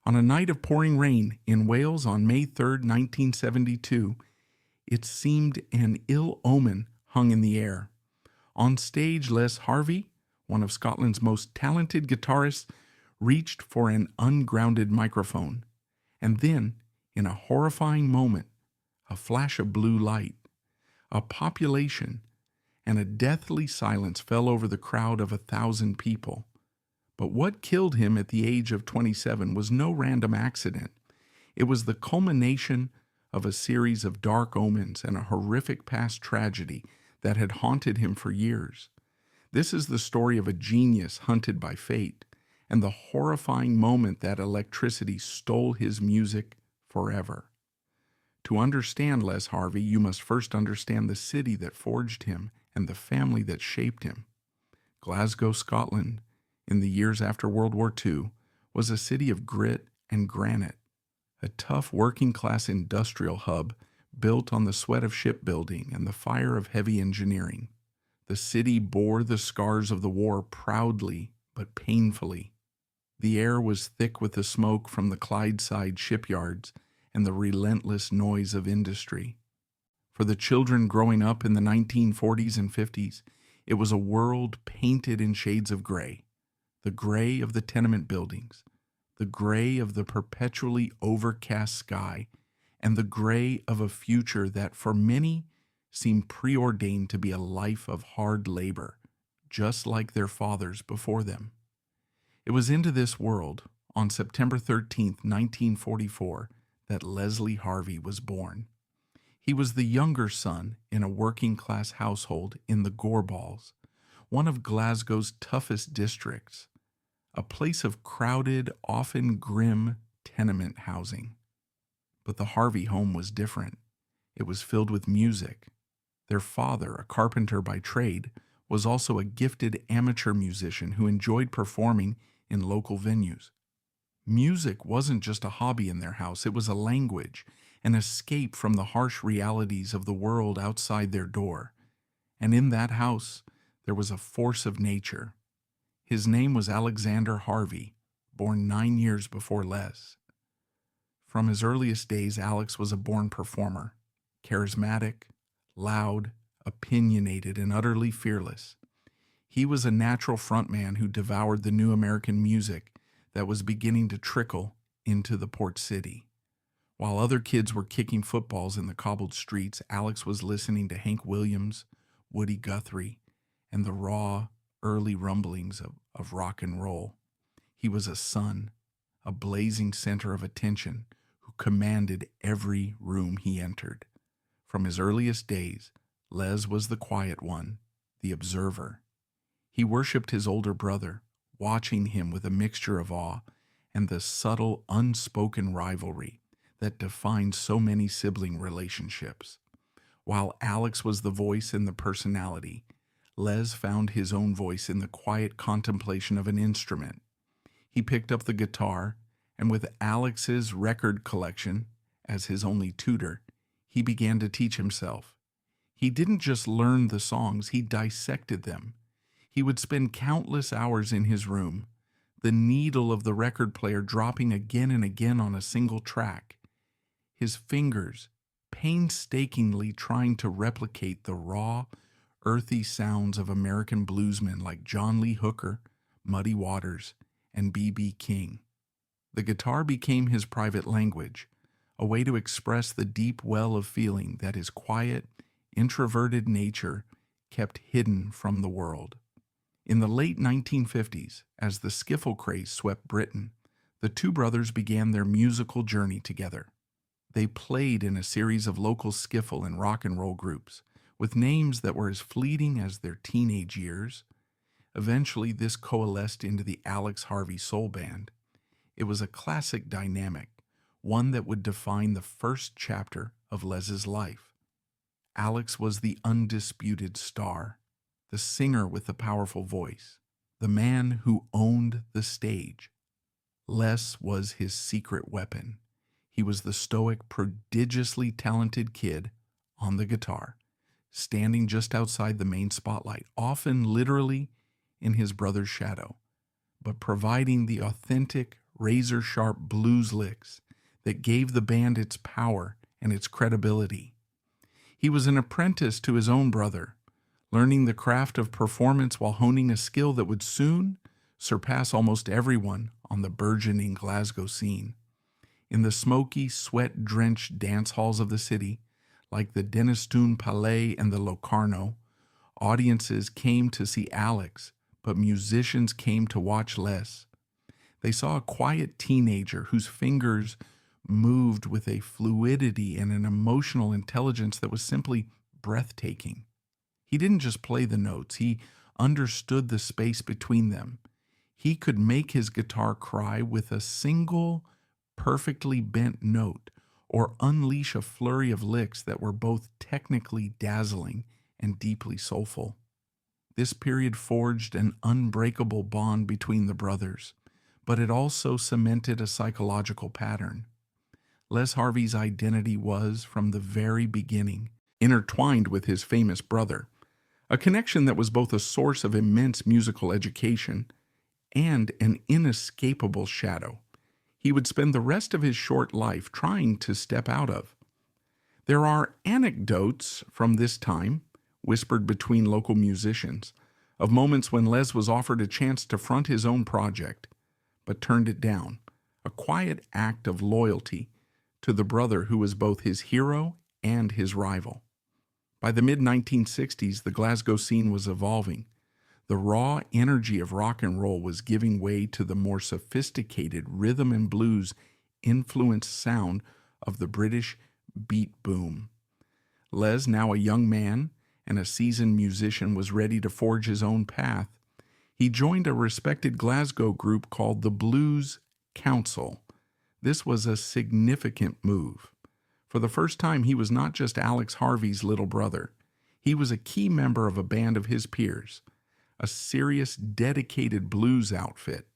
On a night of pouring rain in Wales on May 3rd, 1972, it seemed an ill omen hung in the air. On stage, Les Harvey, one of Scotland's most talented guitarists, reached for an ungrounded microphone. And then, in a horrifying moment, a flash of blue light, a population, and a deathly silence fell over the crowd of 1,000 people. But what killed him at the age of 27 was no random accident. It was the culmination of a series of dark omens and a horrific past tragedy that had haunted him for years. This is the story of a genius hunted by fate, and the horrifying moment that electricity stole his music forever. To understand Les Harvey, you must first understand the city that forged him and the family that shaped him. Glasgow, Scotland, in the years after World War II, was a city of grit and granite, a tough working-class industrial hub built on the sweat of shipbuilding and the fire of heavy engineering. The city bore the scars of the war proudly but painfully. The air was thick with the smoke from the Clydeside shipyards and the relentless noise of industry. For the children growing up in the 1940s and 50s, it was a world painted in shades of gray. The gray of the tenement buildings, the gray of the perpetually overcast sky, and the gray of a future that for many seemed preordained to be a life of hard labor, just like their fathers before them. It was into this world, on September 13th, 1944, that Leslie Harvey was born. He was the younger son in a working-class household in the Goreballs, one of Glasgow's toughest districts, a place of crowded, often grim tenement housing. But the Harvey home was different. It was filled with music. Their father, a carpenter by trade, was also a gifted amateur musician who enjoyed performing in local venues. Music wasn't just a hobby in their house, it was a language, an escape from the harsh realities of the world outside their door. And in that house, there was a force of nature. His name was Alexander Harvey, born 9 years before Les. From his earliest days, Alex was a born performer, charismatic, loud, opinionated, and utterly fearless. He was a natural frontman who devoured the new American music that was beginning to trickle into the port city. While other kids were kicking footballs in the cobbled streets, Alex was listening to Hank Williams, Woody Guthrie, and the raw, early rumblings of rock and roll. He was a sun, a blazing center of attention who commanded every room he entered. From his earliest days, Les was the quiet one, the observer. He worshipped his older brother, watching him with a mixture of awe and the subtle, unspoken rivalry that defines so many sibling relationships. While Alex was the voice and the personality, Les found his own voice in the quiet contemplation of an instrument. He picked up the guitar, and with Alex's record collection as his only tutor, he began to teach himself. He didn't just learn the songs, he dissected them. He would spend countless hours in his room, the needle of the record player dropping again and again on a single track, his fingers painstakingly trying to replicate the raw, earthy sounds of American bluesmen like John Lee Hooker, Muddy Waters, and B.B. King. The guitar became his private language, a way to express the deep well of feeling that his quiet, introverted nature kept hidden from the world. In the late 1950s, as the skiffle craze swept Britain, the two brothers began their musical journey together. They played in a series of local skiffle and rock and roll groups, with names that were as fleeting as their teenage years. Eventually, this coalesced into the Alex Harvey Soul Band. It was a classic dynamic, one that would define the first chapter of Les's life. Alex was the undisputed star, the singer with the powerful voice, the man who owned the stage. Les was his secret weapon. He was the stoic, prodigiously talented kid on the guitar, standing just outside the main spotlight, often literally in his brother's shadow, but providing the authentic, razor-sharp blues licks that gave the band its power and its credibility. He was an apprentice to his own brother, learning the craft of performance while honing a skill that would soon surpass almost everyone on the burgeoning Glasgow scene. In the smoky, sweat-drenched dance halls of the city, like the Denistone Palais and the Locarno, audiences came to see Alex, but musicians came to watch Les. They saw a quiet teenager whose fingers moved with a fluidity and an emotional intelligence that was simply breathtaking. He didn't just play the notes, he understood the space between them. He could make his guitar cry with a single, perfectly bent note, or unleash a flurry of licks that were both technically dazzling and deeply soulful. This period forged an unbreakable bond between the brothers, but it also cemented a psychological pattern. Les Harvey's identity was, from the very beginning, intertwined with his famous brother, a connection that was both a source of immense musical education and an inescapable shadow he would spend the rest of his short life trying to step out of. There are anecdotes from this time, whispered between local musicians, of moments when Les was offered a chance to front his own project, but turned it down, a quiet act of loyalty to the brother who was both his hero and his rival. By the mid-1960s, the Glasgow scene was evolving. The raw energy of rock and roll was giving way to the more sophisticated rhythm and blues influenced sound of the British beat boom. Les, now a young man and a seasoned musician, was ready to forge his own path. He joined a respected Glasgow group called the Blues Council. This was a significant move. For the first time, he was not just Alex Harvey's little brother. He was a key member of a band of his peers, a serious, dedicated blues outfit,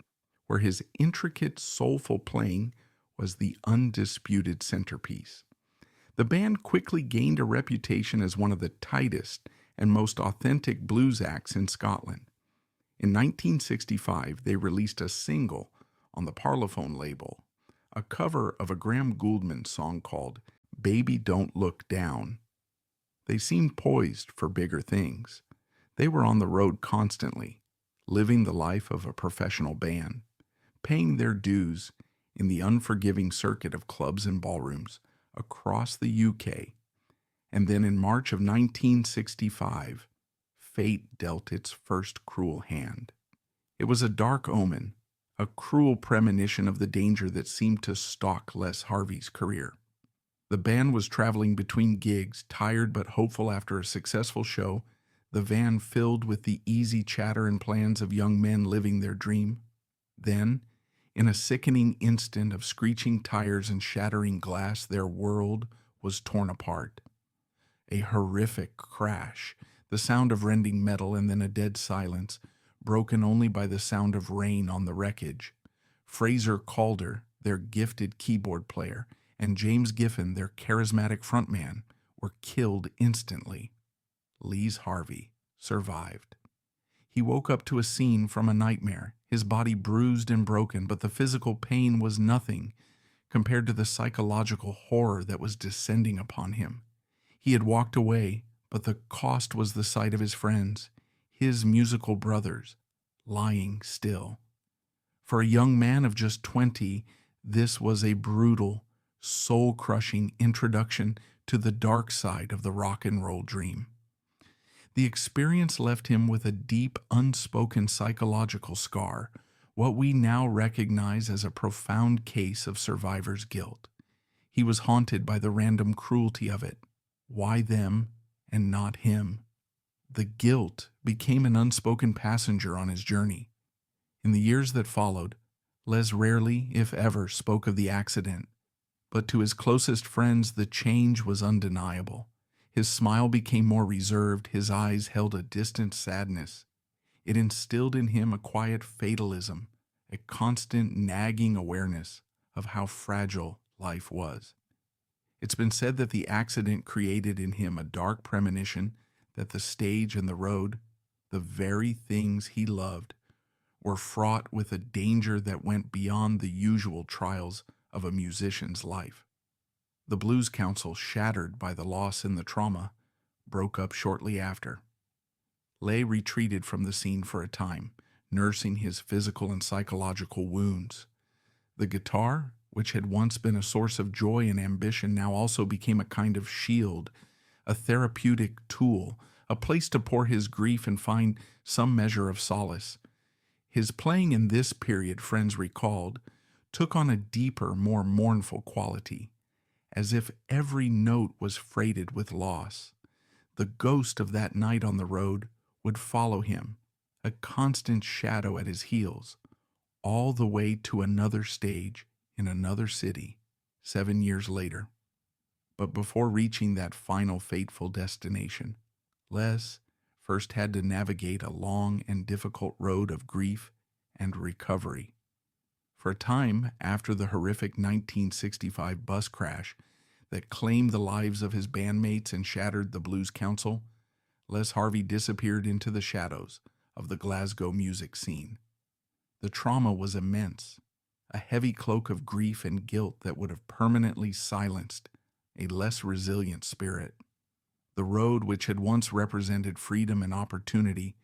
where his intricate, soulful playing was the undisputed centerpiece. The band quickly gained a reputation as one of the tightest and most authentic blues acts in Scotland. In 1965, they released a single on the Parlophone label, a cover of a Graham Gouldman song called "Baby Don't Look Down." They seemed poised for bigger things. They were on the road constantly, living the life of a professional band, paying their dues in the unforgiving circuit of clubs and ballrooms across the UK. And then in March of 1965, fate dealt its first cruel hand. It was a dark omen, a cruel premonition of the danger that seemed to stalk Les Harvey's career. The band was traveling between gigs, tired but hopeful after a successful show, the van filled with the easy chatter and plans of young men living their dream. Then, in a sickening instant of screeching tires and shattering glass, their world was torn apart. A horrific crash, the sound of rending metal, and then a dead silence, broken only by the sound of rain on the wreckage. Fraser Calder, their gifted keyboard player, and James Giffen, their charismatic frontman, were killed instantly. Les Harvey survived. He woke up to a scene from a nightmare, his body bruised and broken, but the physical pain was nothing compared to the psychological horror that was descending upon him. He had walked away, but the cost was the sight of his friends, his musical brothers, lying still. For a young man of just 20, this was a brutal, soul-crushing introduction to the dark side of the rock and roll dream. The experience left him with a deep, unspoken psychological scar, what we now recognize as a profound case of survivor's guilt. He was haunted by the random cruelty of it. Why them and not him? The guilt became an unspoken passenger on his journey. In the years that followed, Les rarely, if ever, spoke of the accident, but to his closest friends the change was undeniable. His smile became more reserved, his eyes held a distant sadness. It instilled in him a quiet fatalism, a constant nagging awareness of how fragile life was. It's been said that the accident created in him a dark premonition that the stage and the road, the very things he loved, were fraught with a danger that went beyond the usual trials of a musician's life. The Blues Council, shattered by the loss and the trauma, broke up shortly after. Les retreated from the scene for a time, nursing his physical and psychological wounds. The guitar, which had once been a source of joy and ambition, now also became a kind of shield, a therapeutic tool, a place to pour his grief and find some measure of solace. His playing in this period, friends recalled, took on a deeper, more mournful quality, as if every note was freighted with loss. The ghost of that night on the road would follow him, a constant shadow at his heels, all the way to another stage in another city 7 years later. But before reaching that final fateful destination, Les first had to navigate a long and difficult road of grief and recovery. For a time after the horrific 1965 bus crash that claimed the lives of his bandmates and shattered the Blues Council, Les Harvey disappeared into the shadows of the Glasgow music scene. The trauma was immense, a heavy cloak of grief and guilt that would have permanently silenced a less resilient spirit. The road which had once represented freedom and opportunity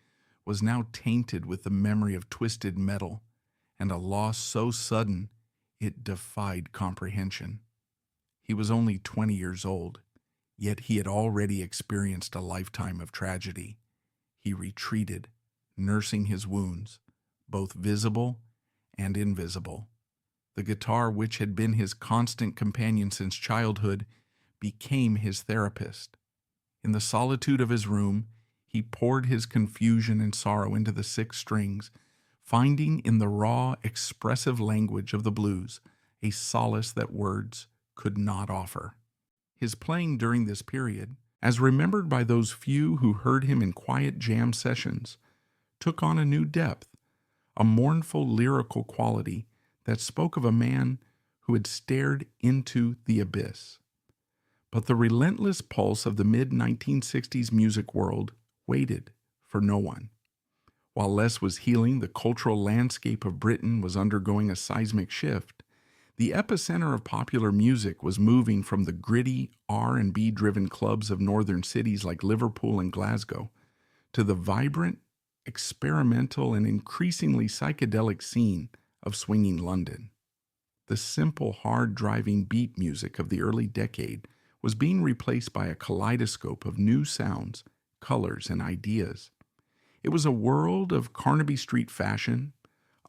was now tainted with the memory of twisted metal and a loss so sudden it defied comprehension. He was only 20 years old, yet he had already experienced a lifetime of tragedy. He retreated, nursing his wounds, both visible and invisible. The guitar, which had been his constant companion since childhood, became his therapist. In the solitude of his room, he poured his confusion and sorrow into the 6 strings, finding in the raw, expressive language of the blues a solace that words could not offer. His playing during this period, as remembered by those few who heard him in quiet jam sessions, took on a new depth, a mournful lyrical quality that spoke of a man who had stared into the abyss. But the relentless pulse of the mid-1960s music world waited for no one. While Les was healing, the cultural landscape of Britain was undergoing a seismic shift. The epicenter of popular music was moving from the gritty R&B-driven clubs of northern cities like Liverpool and Glasgow to the vibrant, experimental, and increasingly psychedelic scene of swinging London. The simple, hard-driving beat music of the early decade was being replaced by a kaleidoscope of new sounds, colors, and ideas. It was a world of Carnaby Street fashion,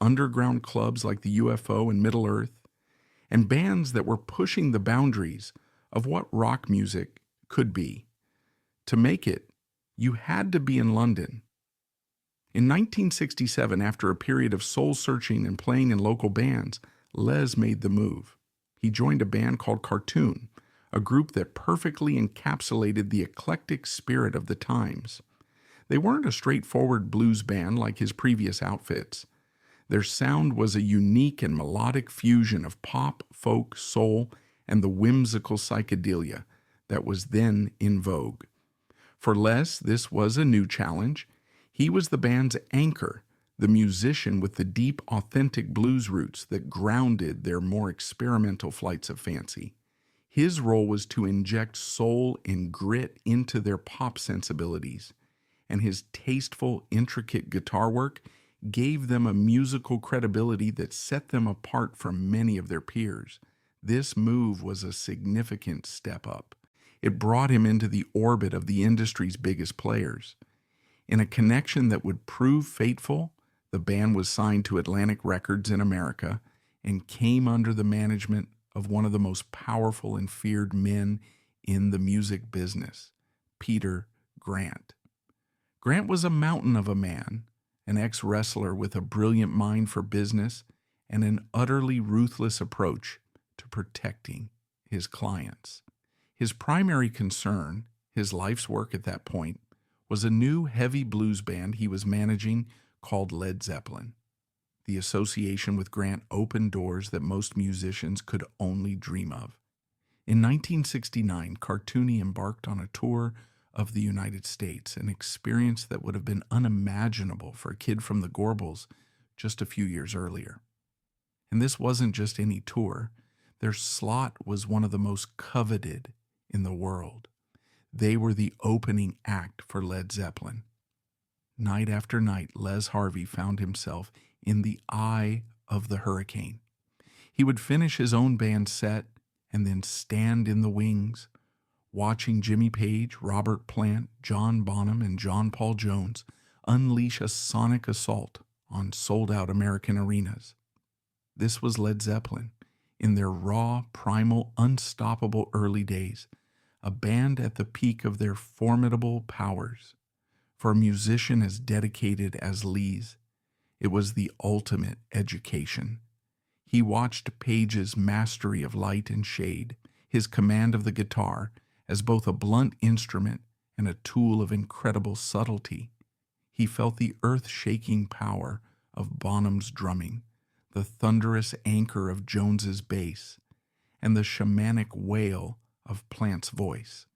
underground clubs like the UFO and Middle Earth, and bands that were pushing the boundaries of what rock music could be. To make it, you had to be in London. In 1967, after a period of soul-searching and playing in local bands, Les made the move. He joined a band called Cartoon, a group that perfectly encapsulated the eclectic spirit of the times. They weren't a straightforward blues band like his previous outfits. Their sound was a unique and melodic fusion of pop, folk, soul, and the whimsical psychedelia that was then in vogue. For Les, this was a new challenge. He was the band's anchor, the musician with the deep, authentic blues roots that grounded their more experimental flights of fancy. His role was to inject soul and grit into their pop sensibilities, and his tasteful, intricate guitar work gave them a musical credibility that set them apart from many of their peers. This move was a significant step up. It brought him into the orbit of the industry's biggest players. In a connection that would prove fateful, the band was signed to Atlantic Records in America and came under the management of one of the most powerful and feared men in the music business, Peter Grant. Grant was a mountain of a man, an ex-wrestler with a brilliant mind for business and an utterly ruthless approach to protecting his clients. His primary concern, his life's work at that point, was a new heavy blues band he was managing called Led Zeppelin. The association with Grant opened doors that most musicians could only dream of. In 1969, Cartoony embarked on a tour of the United States, an experience that would have been unimaginable for a kid from the Gorbals just a few years earlier. And this wasn't just any tour. Their slot was one of the most coveted in the world. They were the opening act for Led Zeppelin. Night after night, Les Harvey found himself in the eye of the hurricane. He would finish his own band set and then stand in the wings, watching Jimmy Page, Robert Plant, John Bonham, and John Paul Jones unleash a sonic assault on sold-out American arenas. This was Led Zeppelin in their raw, primal, unstoppable early days, a band at the peak of their formidable powers. For a musician as dedicated as Lee's, it was the ultimate education. He watched Page's mastery of light and shade, his command of the guitar, as both a blunt instrument and a tool of incredible subtlety. He felt the earth-shaking power of Bonham's drumming, the thunderous anchor of Jones's bass, and the shamanic wail of Plant's voice.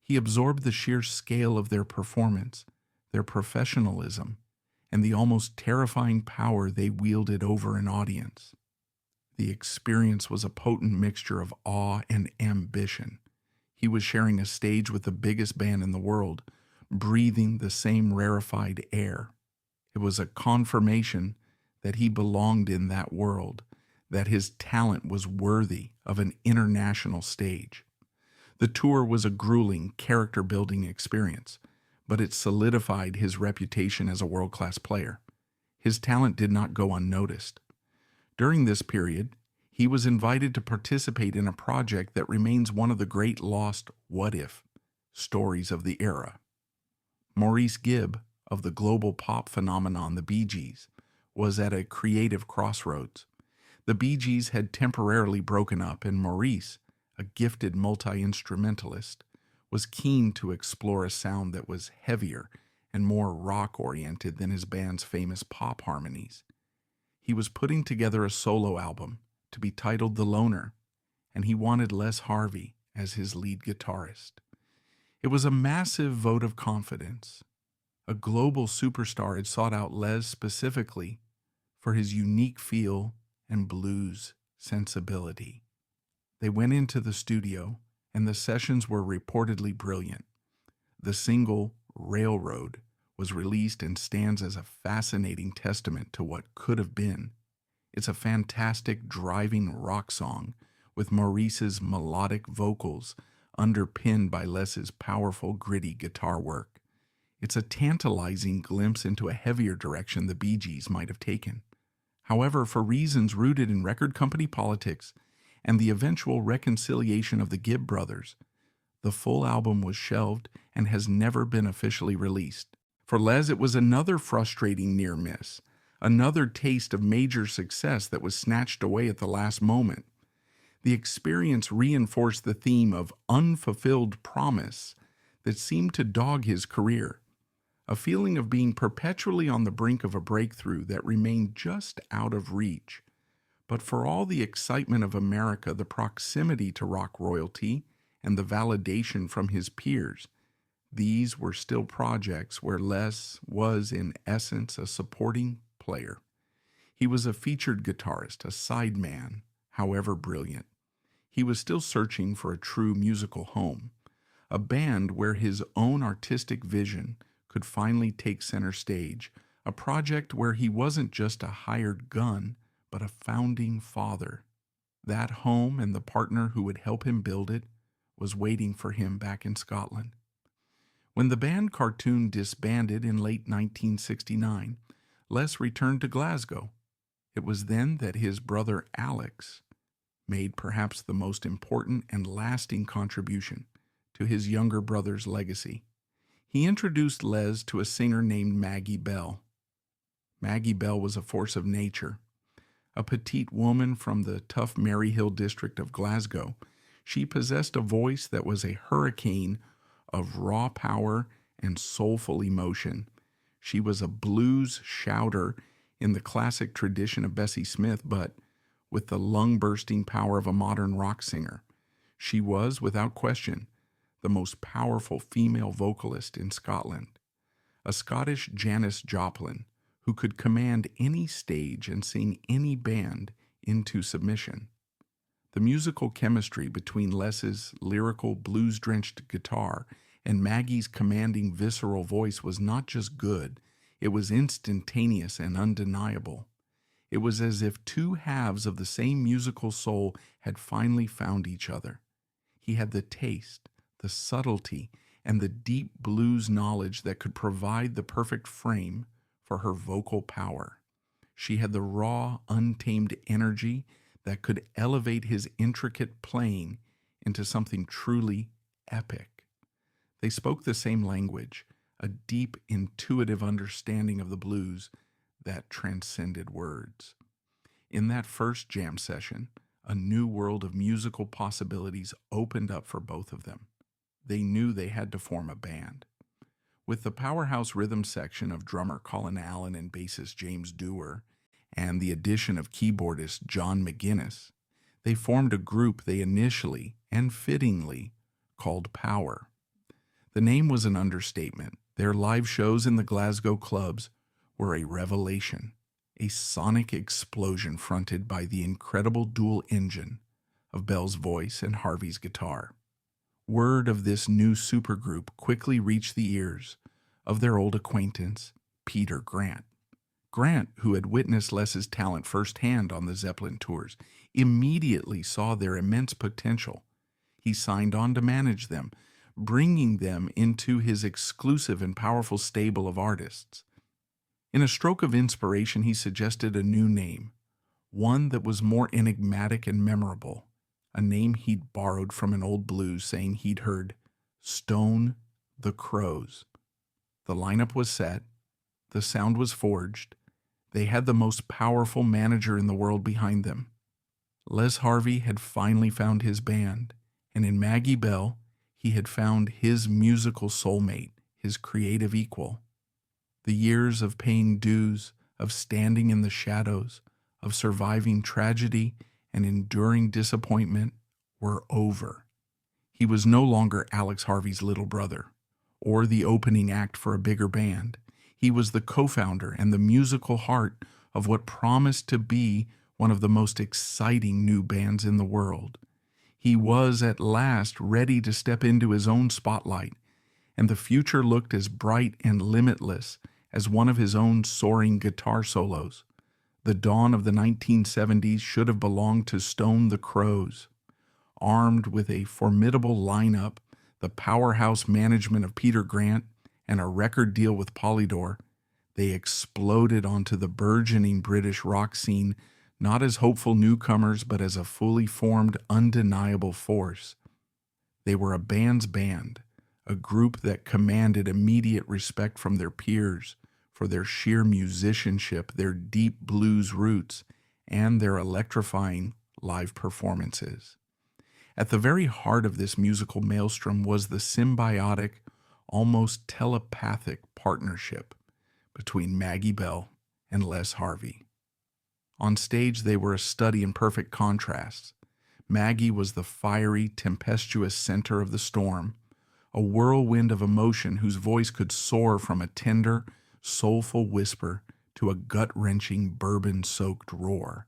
He absorbed the sheer scale of their performance, their professionalism, and the almost terrifying power they wielded over an audience. The experience was a potent mixture of awe and ambition. He was sharing a stage with the biggest band in the world, breathing the same rarefied air. It was a confirmation that he belonged in that world, that his talent was worthy of an international stage. The tour was a grueling, character-building experience, but it solidified his reputation as a world-class player. His talent did not go unnoticed. During this period, he was invited to participate in a project that remains one of the great lost what-if stories of the era. Maurice Gibb, of the global pop phenomenon the Bee Gees, was at a creative crossroads. The Bee Gees had temporarily broken up, and Maurice, a gifted multi-instrumentalist, was keen to explore a sound that was heavier and more rock-oriented than his band's famous pop harmonies. He was putting together a solo album to be titled The Loner, and he wanted Les Harvey as his lead guitarist. It was a massive vote of confidence. A global superstar had sought out Les specifically for his unique feel and blues sensibility. They went into the studio, and the sessions were reportedly brilliant. The single, Railroad, was released and stands as a fascinating testament to what could have been. It's a fantastic driving rock song with Maurice's melodic vocals underpinned by Les's powerful, gritty guitar work. It's a tantalizing glimpse into a heavier direction the Bee Gees might have taken. However, for reasons rooted in record company politics and the eventual reconciliation of the Gibb brothers, the full album was shelved and has never been officially released. For Les, it was another frustrating near miss, another taste of major success that was snatched away at the last moment. The experience reinforced the theme of unfulfilled promise that seemed to dog his career, a feeling of being perpetually on the brink of a breakthrough that remained just out of reach. But for all the excitement of America, the proximity to rock royalty, and the validation from his peers, these were still projects where Les was, in essence, a supporting player. He was a featured guitarist, a sideman, however brilliant. He was still searching for a true musical home, a band where his own artistic vision could finally take center stage, a project where he wasn't just a hired gun, but a founding father. That home and the partner who would help him build it was waiting for him back in Scotland. When the band Cartoon disbanded in late 1969, Les returned to Glasgow. It was then that his brother Alex made perhaps the most important and lasting contribution to his younger brother's legacy. He introduced Les to a singer named Maggie Bell. Maggie Bell was a force of nature. A petite woman from the tough Maryhill district of Glasgow, she possessed a voice that was a hurricane of raw power and soulful emotion. She was a blues shouter in the classic tradition of Bessie Smith, but with the lung-bursting power of a modern rock singer. She was, without question, the most powerful female vocalist in Scotland. A Scottish Janis Joplin, who could command any stage and sing any band into submission. The musical chemistry between Les's lyrical, blues-drenched guitar and Maggie's commanding, visceral voice was not just good, it was instantaneous and undeniable. It was as if two halves of the same musical soul had finally found each other. He had the taste, the subtlety, and the deep blues knowledge that could provide the perfect frame for her vocal power. She had the raw, untamed energy that could elevate his intricate playing into something truly epic. They spoke the same language, a deep, intuitive understanding of the blues that transcended words. In that first jam session, a new world of musical possibilities opened up for both of them. They knew they had to form a band. With the powerhouse rhythm section of drummer Colin Allen and bassist James Dewar, and the addition of keyboardist John McGuinness, they formed a group they initially, and fittingly, called Power. The name was an understatement. Their live shows in the Glasgow clubs were a revelation, a sonic explosion fronted by the incredible dual engine of Bell's voice and Harvey's guitar. Word of this new supergroup quickly reached the ears of their old acquaintance, Peter Grant. Grant, who had witnessed Les's talent firsthand on the Zeppelin tours, immediately saw their immense potential. He signed on to manage them, bringing them into his exclusive and powerful stable of artists. In a stroke of inspiration, he suggested a new name, one that was more enigmatic and memorable, a name he'd borrowed from an old blues saying he'd heard, Stone the Crows. The lineup was set, the sound was forged, they had the most powerful manager in the world behind them. Les Harvey had finally found his band, and in Maggie Bell, he had found his musical soulmate, his creative equal. The years of paying dues, of standing in the shadows, of surviving tragedy and enduring disappointment were over. He was no longer Alex Harvey's little brother, or the opening act for a bigger band. He was the co-founder and the musical heart of what promised to be one of the most exciting new bands in the world. He was at last ready to step into his own spotlight, and the future looked as bright and limitless as one of his own soaring guitar solos. The dawn of the 1970s should have belonged to Stone the Crows. Armed with a formidable lineup, the powerhouse management of Peter Grant, and a record deal with Polydor, they exploded onto the burgeoning British rock scene not as hopeful newcomers but as a fully formed, undeniable force. They were a band's band, a group that commanded immediate respect from their peers for their sheer musicianship, their deep blues roots, and their electrifying live performances. At the very heart of this musical maelstrom was the symbiotic, almost telepathic partnership between Maggie Bell and Les Harvey. On stage, they were a study in perfect contrasts. Maggie was the fiery, tempestuous center of the storm, a whirlwind of emotion whose voice could soar from a tender, soulful whisper to a gut-wrenching, bourbon-soaked roar.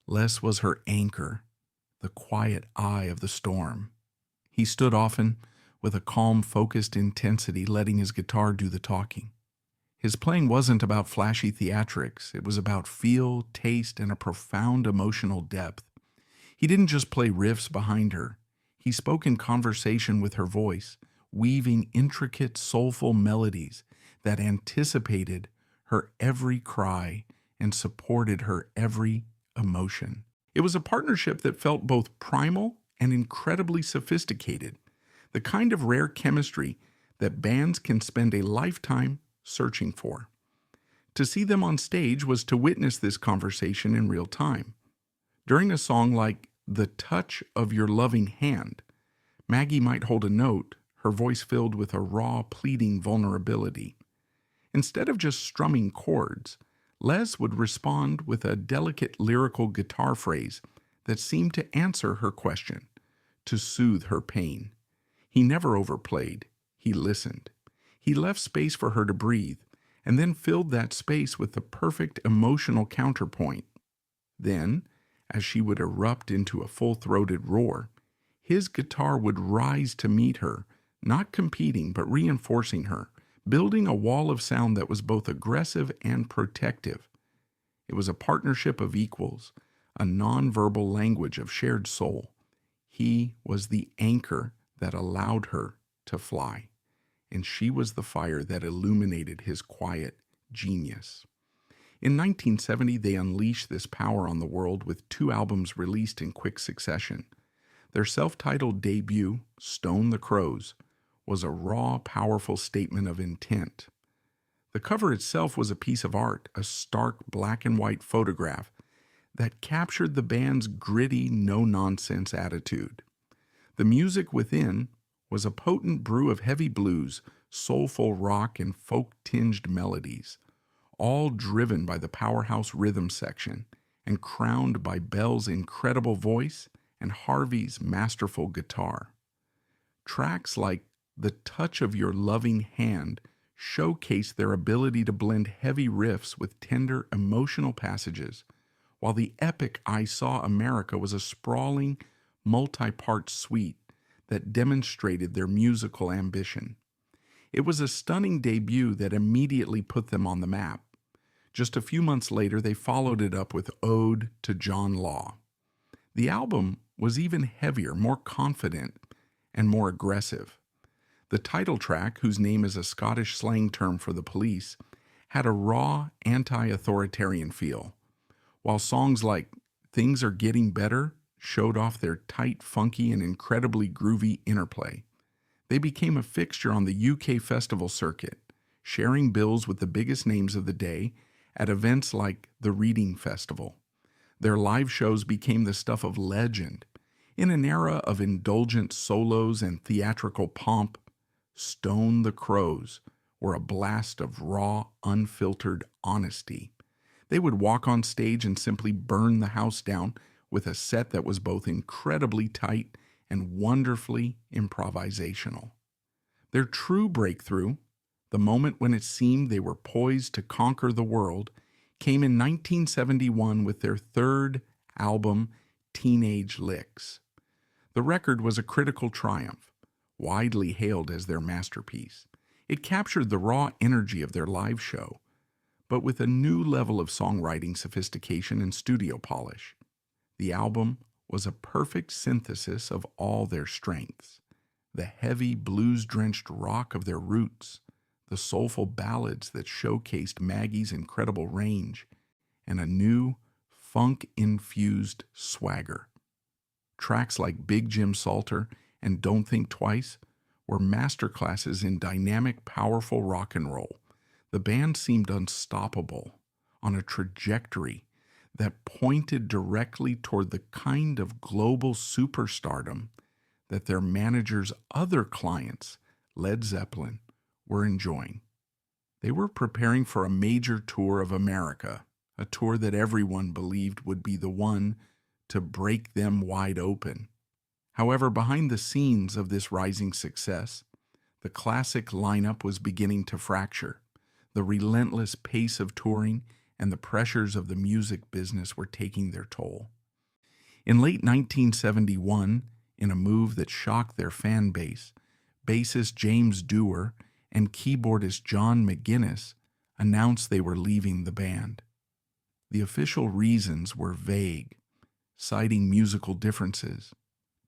Les was her anchor, the quiet eye of the storm. He stood often with a calm, focused intensity, letting his guitar do the talking. His playing wasn't about flashy theatrics. It was about feel, taste, and a profound emotional depth. He didn't just play riffs behind her. He spoke in conversation with her voice, weaving intricate, soulful melodies that anticipated her every cry and supported her every emotion. It was a partnership that felt both primal and incredibly sophisticated, the kind of rare chemistry that bands can spend a lifetime searching for. To see them on stage was to witness this conversation in real time. During a song like The Touch of Your Loving Hand, Maggie might hold a note, her voice filled with a raw, pleading vulnerability. Instead of just strumming chords, Les would respond with a delicate lyrical guitar phrase that seemed to answer her question, to soothe her pain. He never overplayed. He listened. He left space for her to breathe, and then filled that space with the perfect emotional counterpoint. Then, as she would erupt into a full-throated roar, his guitar would rise to meet her, not competing but reinforcing her, building a wall of sound that was both aggressive and protective. It was a partnership of equals, a nonverbal language of shared soul. He was the anchor that allowed her to fly, and she was the fire that illuminated his quiet genius. In 1970, they unleashed this power on the world with 2 albums released in quick succession. Their self-titled debut, Stone the Crows, was a raw, powerful statement of intent. The cover itself was a piece of art, a stark black and white photograph that captured the band's gritty, no-nonsense attitude. The music within was a potent brew of heavy blues, soulful rock, and folk-tinged melodies, all driven by the powerhouse rhythm section and crowned by Bell's incredible voice and Harvey's masterful guitar. Tracks like The Touch of Your Loving Hand showcased their ability to blend heavy riffs with tender, emotional passages, while the epic I Saw America was a sprawling, multi-part suite that demonstrated their musical ambition. It was a stunning debut that immediately put them on the map. Just a few months later, they followed it up with Ode to John Law. The album was even heavier, more confident, and more aggressive. The title track, whose name is a Scottish slang term for the police, had a raw, anti-authoritarian feel, while songs like Things Are Getting Better showed off their tight, funky, and incredibly groovy interplay. They became a fixture on the UK festival circuit, sharing bills with the biggest names of the day at events like the Reading Festival. Their live shows became the stuff of legend. In an era of indulgent solos and theatrical pomp, Stone the Crows were a blast of raw, unfiltered honesty. They would walk on stage and simply burn the house down with a set that was both incredibly tight and wonderfully improvisational. Their true breakthrough, the moment when it seemed they were poised to conquer the world, came in 1971 with their 3rd album, Teenage Licks. The record was a critical triumph, widely hailed as their masterpiece. It captured the raw energy of their live show, but with a new level of songwriting sophistication and studio polish. The album was a perfect synthesis of all their strengths: the heavy, blues-drenched rock of their roots, the soulful ballads that showcased Maggie's incredible range, and a new, funk-infused swagger. Tracks like Big Jim Salter and Don't Think Twice were masterclasses in dynamic, powerful rock and roll. The band seemed unstoppable, on a trajectory that pointed directly toward the kind of global superstardom that their manager's other clients, Led Zeppelin, were enjoying. They were preparing for a major tour of America, a tour that everyone believed would be the one to break them wide open. However, behind the scenes of this rising success, the classic lineup was beginning to fracture. The relentless pace of touring and the pressures of the music business were taking their toll. In late 1971, in a move that shocked their fan base, bassist James Dewar and keyboardist John McGuinness announced they were leaving the band. The official reasons were vague, citing musical differences,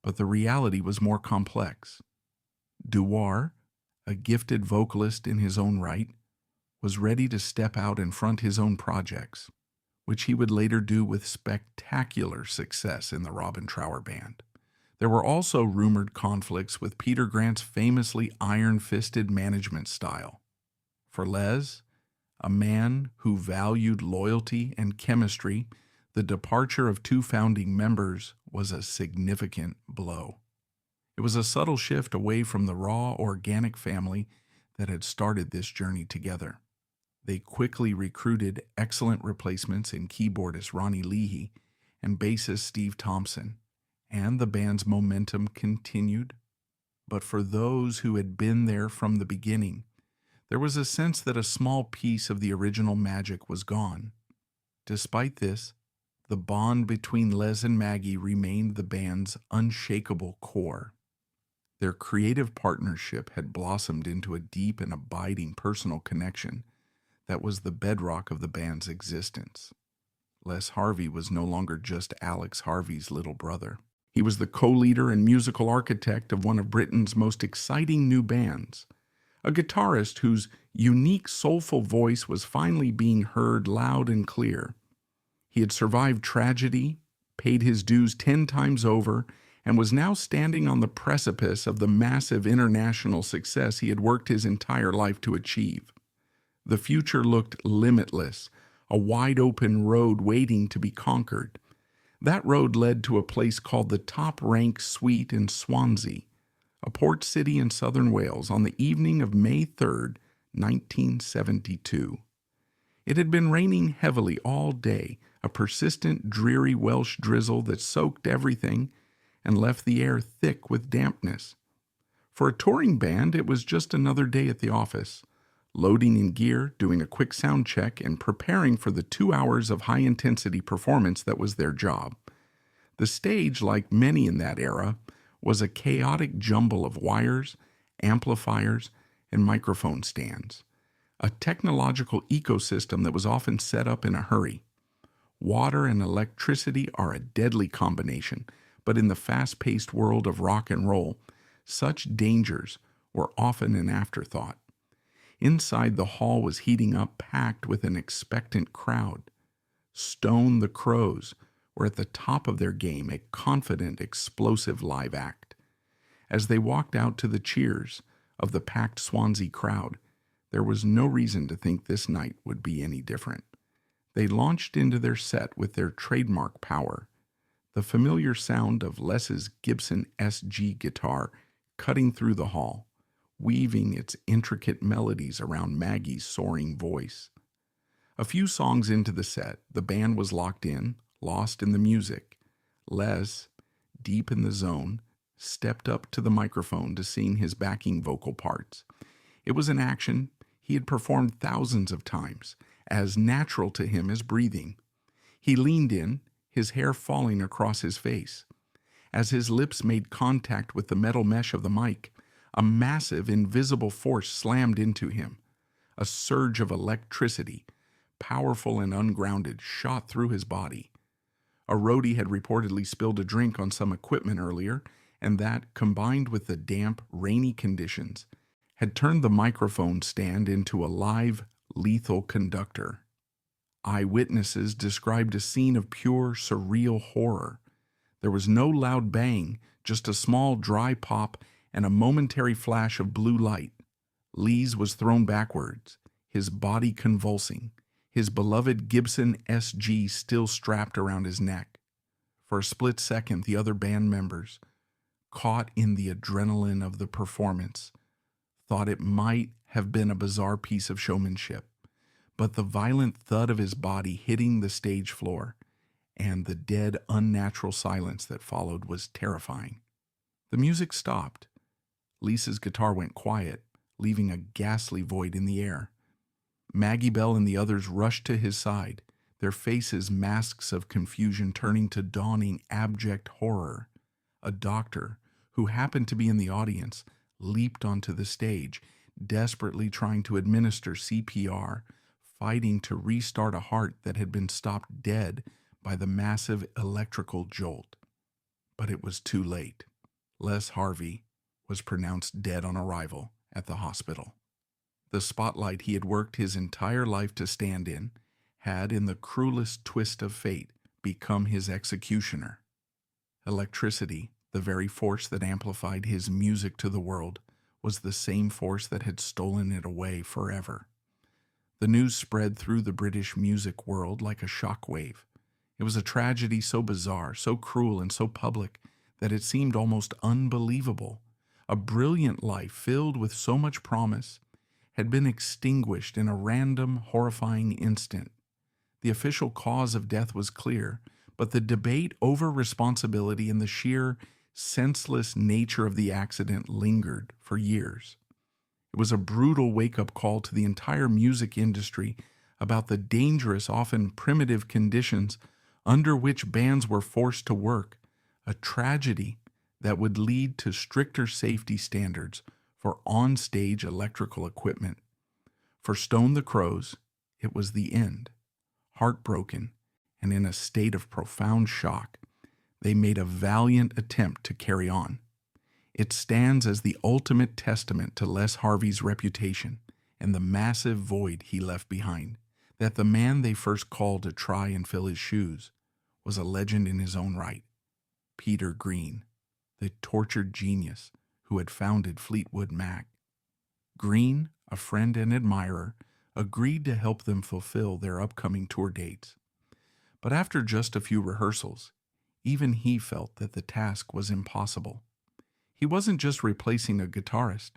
but the reality was more complex. Dewar, a gifted vocalist in his own right, was ready to step out and front his own projects, which he would later do with spectacular success in the Robin Trower Band. There were also rumored conflicts with Peter Grant's famously iron-fisted management style. For Les, a man who valued loyalty and chemistry, the departure of 2 founding members was a significant blow. It was a subtle shift away from the raw, organic family that had started this journey together. They quickly recruited excellent replacements in keyboardist Ronnie Leahy and bassist Steve Thompson, and the band's momentum continued. But for those who had been there from the beginning, There was a sense that a small piece of the original magic was gone. Despite this, the bond between Les and Maggie remained the band's unshakable core. Their creative partnership had blossomed into a deep and abiding personal connection that was the bedrock of the band's existence. Les Harvey was no longer just Alex Harvey's little brother. He was the co-leader and musical architect of one of Britain's most exciting new bands, a guitarist whose unique soulful voice was finally being heard loud and clear. He had survived tragedy, paid his dues 10 times over, and was now standing on the precipice of the massive international success he had worked his entire life to achieve. The future looked limitless, a wide-open road waiting to be conquered. That road led to a place called the Top Rank Suite in Swansea, a port city in southern Wales, on the evening of May 3rd, 1972. It had been raining heavily all day, a persistent, dreary Welsh drizzle that soaked everything and left the air thick with dampness. For a touring band, it was just another day at the office, loading in gear, doing a quick sound check, and preparing for the 2 hours of high-intensity performance that was their job. The stage, like many in that era, was a chaotic jumble of wires, amplifiers, and microphone stands, a technological ecosystem that was often set up in a hurry. Water and electricity are a deadly combination, but in the fast-paced world of rock and roll, such dangers were often an afterthought. Inside, the hall was heating up, packed with an expectant crowd. Stone the Crows were at the top of their game, a confident, explosive live act. As they walked out to the cheers of the packed Swansea crowd, there was no reason to think this night would be any different. They launched into their set with their trademark power, the familiar sound of Les's Gibson SG guitar cutting through the hall, weaving its intricate melodies around Maggie's soaring voice. A few songs into the set, the band was locked in, lost in the music. Les, deep in the zone, stepped up to the microphone to sing his backing vocal parts. It was an action he had performed thousands of times, as natural to him as breathing. He leaned in, his hair falling across his face. As his lips made contact with the metal mesh of the mic, a massive, invisible force slammed into him. A surge of electricity, powerful and ungrounded, shot through his body. A roadie had reportedly spilled a drink on some equipment earlier, and that, combined with the damp, rainy conditions, had turned the microphone stand into a live, lethal conductor. Eyewitnesses described a scene of pure, surreal horror. There was no loud bang, just a small, dry pop and a momentary flash of blue light. Lees was thrown backwards, his body convulsing, his beloved Gibson SG still strapped around his neck. For a split second, the other band members, caught in the adrenaline of the performance, thought it might have been a bizarre piece of showmanship. But the violent thud of his body hitting the stage floor and the dead, unnatural silence that followed was terrifying. The music stopped. Lisa's guitar went quiet, leaving a ghastly void in the air. Maggie Bell and the others rushed to his side, their faces masks of confusion turning to dawning abject horror. A doctor, who happened to be in the audience, leaped onto the stage, desperately trying to administer CPR, fighting to restart a heart that had been stopped dead by the massive electrical jolt. But it was too late. Les Harvey was pronounced dead on arrival at the hospital. The spotlight he had worked his entire life to stand in had, in the cruelest twist of fate, become his executioner. Electricity, the very force that amplified his music to the world, was the same force that had stolen it away forever. The news spread through the British music world like a shockwave. It was a tragedy so bizarre, so cruel, and so public that it seemed almost unbelievable. A brilliant life filled with so much promise had been extinguished in a random, horrifying instant. The official cause of death was clear, but the debate over responsibility and the sheer, senseless nature of the accident lingered for years. It was a brutal wake-up call to the entire music industry about the dangerous, often primitive conditions under which bands were forced to work, a tragedy that would lead to stricter safety standards for on-stage electrical equipment. For Stone the Crows, it was the end. Heartbroken and in a state of profound shock, they made a valiant attempt to carry on. It stands as the ultimate testament to Les Harvey's reputation and the massive void he left behind, that the man they first called to try and fill his shoes was a legend in his own right. Peter Green, the tortured genius who had founded Fleetwood Mac. Green, a friend and admirer, agreed to help them fulfill their upcoming tour dates. But after just a few rehearsals, even he felt that the task was impossible. He wasn't just replacing a guitarist.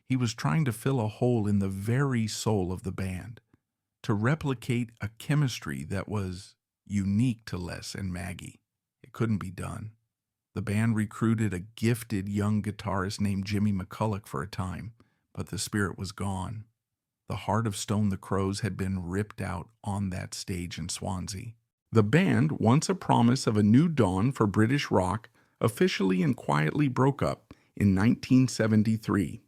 He was trying to fill a hole in the very soul of the band, to replicate a chemistry that was unique to Les and Maggie. It couldn't be done. The band recruited a gifted young guitarist named Jimmy McCulloch for a time, but the spirit was gone. The heart of Stone the Crows had been ripped out on that stage in Swansea. The band, once a promise of a new dawn for British rock, officially and quietly broke up in 1973.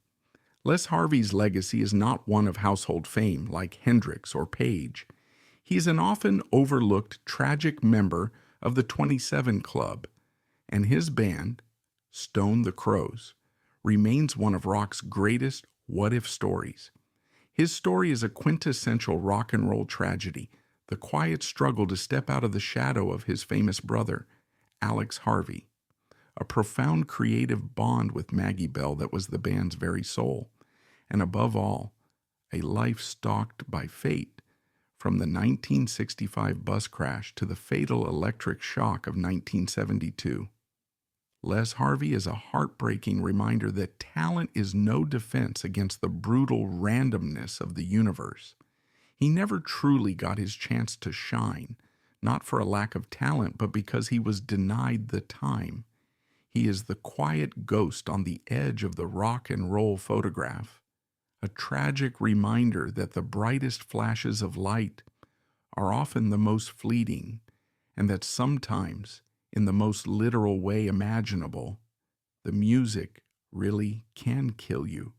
Les Harvey's legacy is not one of household fame like Hendrix or Page. He is an often overlooked tragic member of the 27 Club, and his band, Stone the Crows, remains one of rock's greatest what-if stories. His story is a quintessential rock and roll tragedy, the quiet struggle to step out of the shadow of his famous brother, Alex Harvey, a profound creative bond with Maggie Bell that was the band's very soul, and above all, a life stalked by fate, from the 1965 bus crash to the fatal electric shock of 1972. Les Harvey is a heartbreaking reminder that talent is no defense against the brutal randomness of the universe. He never truly got his chance to shine, not for a lack of talent, but because he was denied the time. He is the quiet ghost on the edge of the rock and roll photograph, a tragic reminder that the brightest flashes of light are often the most fleeting, and that sometimes, in the most literal way imaginable, the music really can kill you.